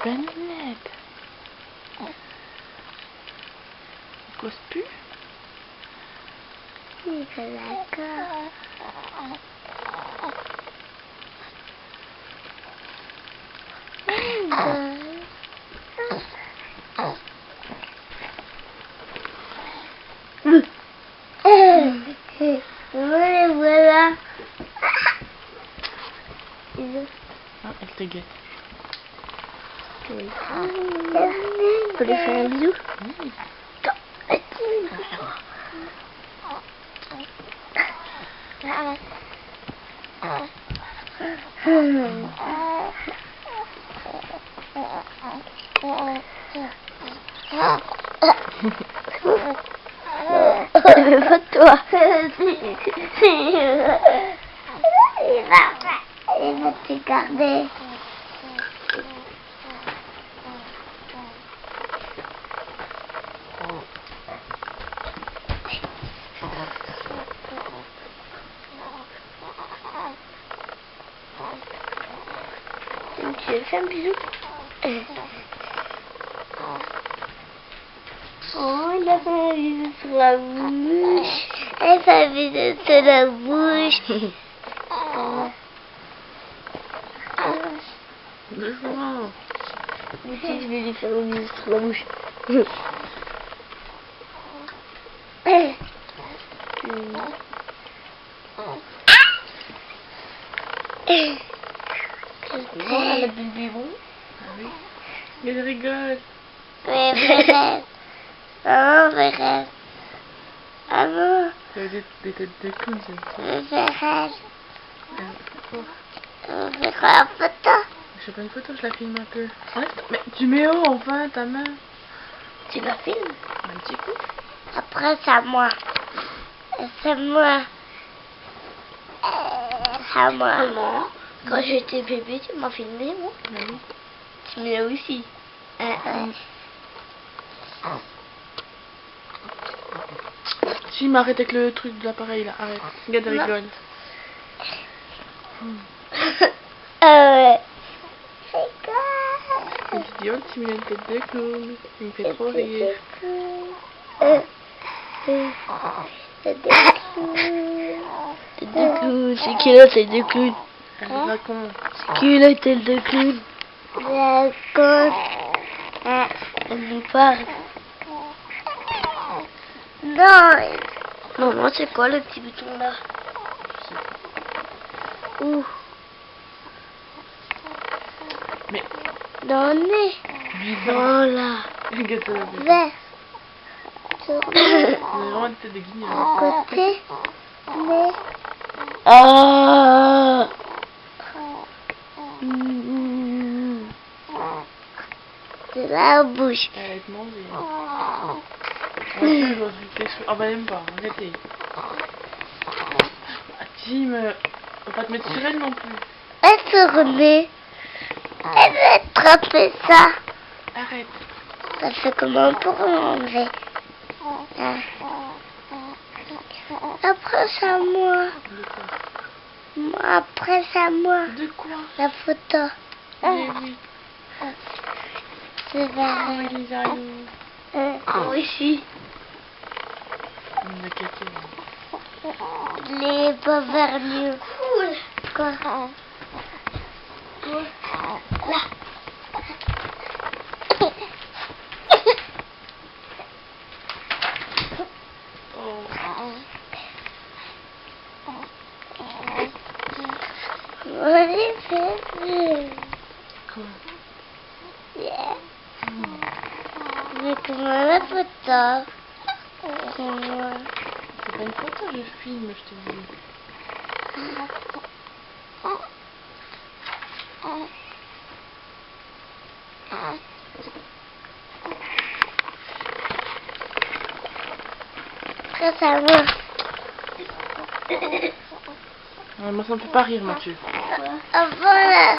bonne lunette. Il cause plus? Il fait d'accord. Voilà. Ah, elle te guette. Tu peux lui faire un bisou? Oui. Mais pas toi. Il va te garder. Tu veux faire un bisou? Oh, il a fait un bisou sur la bouche. Elle fait un bisou sur la bouche. Doucement. Moi aussi, je vais lui faire un bisou sur la bouche. Elle a bu le biberon. Ah oui. Elle rigole. Mais Férès. Maman, Férès. Maman. Il y a des têtes de clown, c'est ça. Férès. Oh. On fait quoi la photo? Je fais pas une photo, je la filme un peu. Ouais, mais tu mets haut enfin ta main. Tu la filmes? Un petit coup. Après, c'est à moi. C'est moi. C'est à moi. Maman, quand j'étais bébé, tu m'as filmé, moi. Ah oui. Tu me l'as aussi. Si, mais arrête avec le truc de l'appareil là, arrête. Regarde, elle Non. rigole. Ouais. C'est Il se dit, oh, tu mets une tête de clown. Il me fait trop rire. Tête de clown. C'est qui la tête de clown? Elle raconte. C'est qui la tête de clown? Raconte. Elle nous parle. Non. Non, c'est quoi le petit bouton là? Où? Mais. Dans le nez. Mais non. Voilà. Regarde ça. Vert. C'est vraiment une tête de guignol. Côté. Nez. Ah. De la bouche. Elle va te manger. Ouais, aujourd'hui, tes cheveux. Oh bah, même pas, arrêtez. Ah, Tim, faut pas te mettre sur elle non plus. Elle se remet. Elle veut attraper ça. Arrête. Ça fait comment pour l'enlever? Après, c'est à moi. De quoi? Après, c'est à moi. De quoi? La photo. Mais oui. C'est Oh, vrai. il est jaloux. Moi aussi. Il a caqué. Les pas vernis. Cool. Quoi? Là. Oh. On est fait. Quoi? Yeah. Mais comment la photo? C'est moi. C'est pas une photo, je filme, je te dis. Après, c'est à moi. Moi, ça me fait pas rire, Mathieu. Voilà.